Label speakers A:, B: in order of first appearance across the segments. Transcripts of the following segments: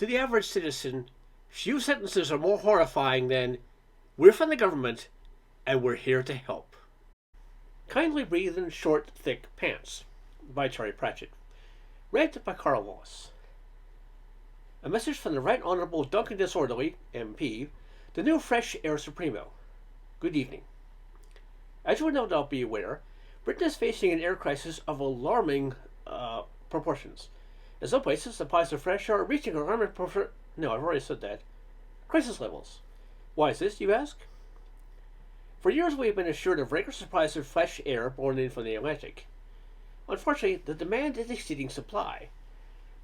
A: To the average citizen, few sentences are more horrifying than, "We're from the government, and we're here to help." Kindly Breathe in Short, Thick Pants by Terry Pratchett. Read by Karl. A message from the Right Honourable Duncan Disorderly, MP, the new Fresh Air Supremo. Good evening. As you will no doubt be aware, Britain is facing an air crisis of alarming proportions. In some places, supplies of fresh air are reaching alarming crisis levels. Why is this, you ask? For years we have been assured of regular supplies of fresh air borne in from the Atlantic. Unfortunately, the demand is exceeding supply.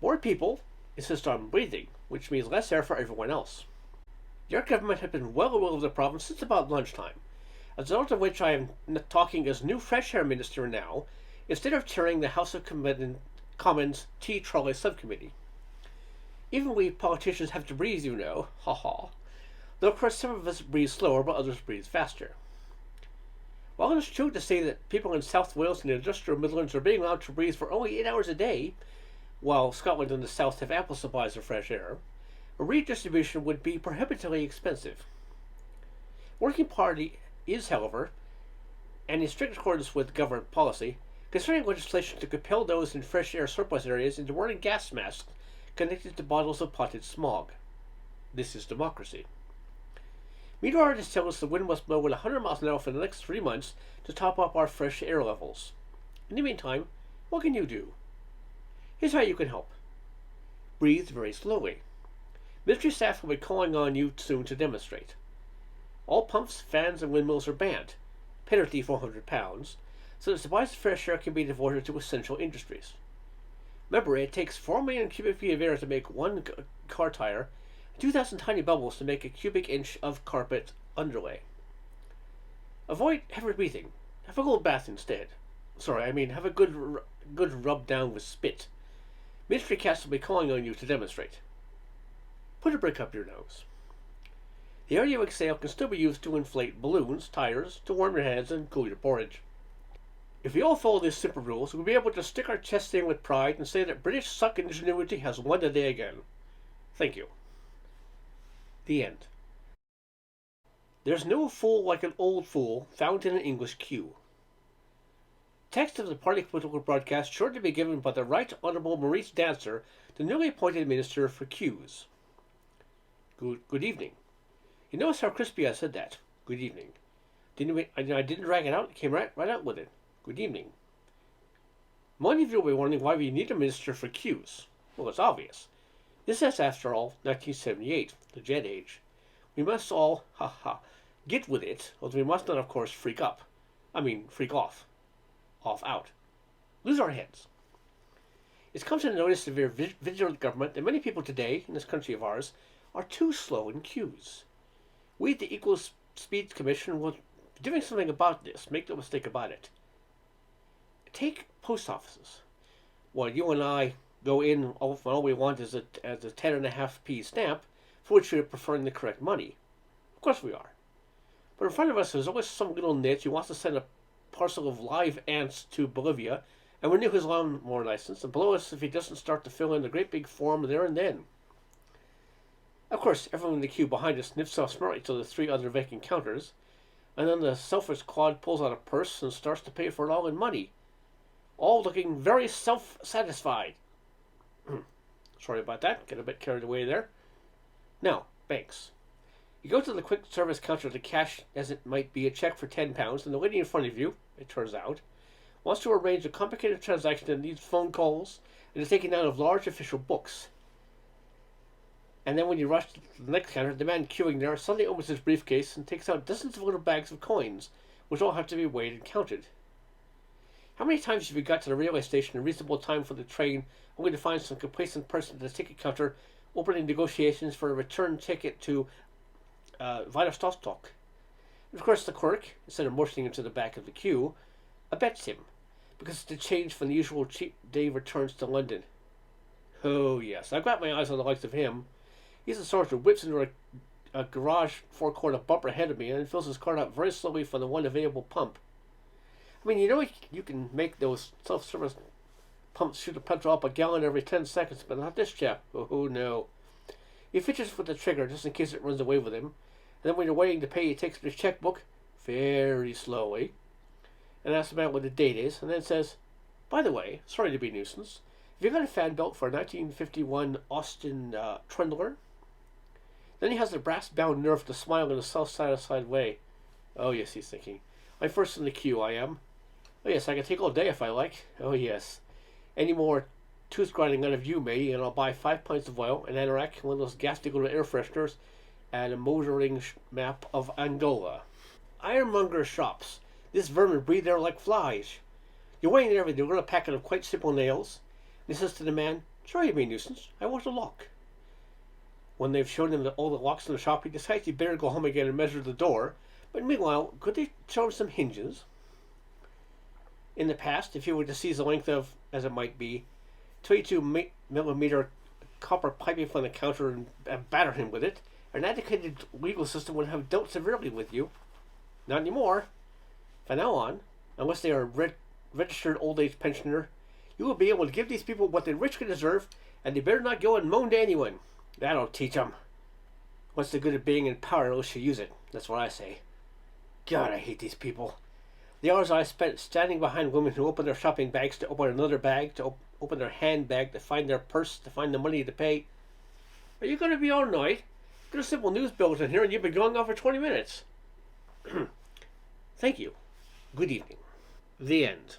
A: More people insist on breathing, which means less air for everyone else. Your government has been well aware of the problem since about lunchtime, as a result of which I am talking as new fresh air minister now, instead of chairing the House of Commons Tea Trolley Subcommittee. Even we politicians have to breathe, you know, ha. Though of course some of us breathe slower, but others breathe faster. While it is true to say that people in South Wales and the industrial Midlands are being allowed to breathe for only 8 hours a day, while Scotland and the South have ample supplies of fresh air, a redistribution would be prohibitively expensive. Working Party is, however, and in strict accordance with government policy, considering legislation to compel those in fresh air surplus areas into wearing gas masks connected to bottles of potted smog. This is democracy. Meteorologists tell us the wind must blow at 100 miles an hour for the next 3 months to top up our fresh air levels. In the meantime, what can you do? Here's how you can help. Breathe very slowly. Ministry staff will be calling on you soon to demonstrate. All pumps, fans, and windmills are banned, penalty £400, so that supplies of fresh air can be devoted to essential industries. Remember, it takes 4 million cubic feet of air to make one car tire, 2,000 tiny bubbles to make a cubic inch of carpet underlay. Avoid heavy breathing. Have a cold bath instead. Have a good rub down with spit. Ministry cats will be calling on you to demonstrate. Put a brick up your nose. The air you exhale can still be used to inflate balloons, tires, to warm your hands and cool your porridge. If we all follow these simple rules, we'll be able to stick our chests in with pride and say that British suck ingenuity has won the day again. Thank you. The end. There's no fool like an old fool found in an English queue. Text of the party political broadcast sure to be given by the Right Honourable Maurice Dancer, the newly appointed Minister for Queues. Good evening. You notice how crispy I said that. Good evening. I didn't drag it out, it came right out with it. Good evening. Many of you will be wondering why we need a minister for queues. Well, it's obvious. This is, after all, 1978, the jet age. We must all, get with it, although we must not, of course, freak off. Out. Lose our heads. It's come to notice of your vigilant government that many people today, in this country of ours, are too slow in queues. We at the Equal Speed Commission will be doing something about this. Make no mistake about it. Take post offices. Well, you and I go in, all we want is a 10.5p stamp, for which we are preferring the correct money. Of course we are. But in front of us there's always some little nit who wants to send a parcel of live ants to Bolivia and renew his lawnmower license, and below us if he doesn't start to fill in the great big form there and then. Of course, everyone in the queue behind us sniffs off smartly to the 3 other vacant counters, and then the selfish clod pulls out a purse and starts to pay for it all in money, all looking very self-satisfied. Sorry about that, get a bit carried away there. Now, banks. You go to the quick service counter to cash as it might be a check for £10, and the lady in front of you, it turns out, wants to arrange a complicated transaction that needs phone calls and is taken out of large official books. And then when you rush to the next counter, the man queuing there suddenly opens his briefcase and takes out dozens of little bags of coins, which all have to be weighed and counted. How many times have you got to the railway station in reasonable time for the train, only to find some complacent person at the ticket counter opening negotiations for a return ticket to Vladivostok? And of course the clerk, instead of motioning him to the back of the queue, abets him, because it's the change from the usual cheap day returns to London. Oh yes, I've got my eyes on the likes of him. He's the sort who whips into a garage forecourt bumper ahead of me and fills his cart up very slowly from the one available pump. I mean, you know you can make those self-service pumps shoot a petrol up a gallon every 10 seconds, but not this chap. Oh no. He fidgets with the trigger just in case it runs away with him. And then when you're waiting to pay, he takes his checkbook very slowly and asks the man what the date is, and then says, "By the way, sorry to be a nuisance. Have you got a fan belt for a 1951 Austin Trundler?" Then he has the brass-bound nerve to smile in a self-satisfied way. "Oh yes," he's thinking. "I'm first in the queue, I am. Oh yes, I can take all day if I like. Oh yes. Any more tooth grinding out of you, matey, and I'll buy 5 pints of oil, an anorak, one of those ghastly little air fresheners, and a motoring map of Angola. Ironmonger shops. This vermin breathe there like flies. You're waiting there with your little packet of quite simple nails." And he says to the man, "Sorry to be a nuisance. I want a lock." When they've shown him all the locks in the shop, he decides he'd better go home again and measure the door. But meanwhile, could they show him some hinges? In the past, if he were to seize the length of, as it might be, 22mm copper piping from the counter and batter him with it, an antiquated legal system would have dealt severely with you. Not anymore. From now on, unless they are a registered old age pensioner, you will be able to give these people what they richly deserve, and they better not go and moan to anyone. That'll teach 'em. What's the good of being in power unless you use it? That's what I say. God, I hate these people. The hours I spent standing behind women who open their shopping bags to open another bag, to open their handbag, to find their purse, to find the money to pay. Are you going to be all night? Get a simple news bulletin here and you've been going on for 20 minutes. Thank you. Good evening. The end.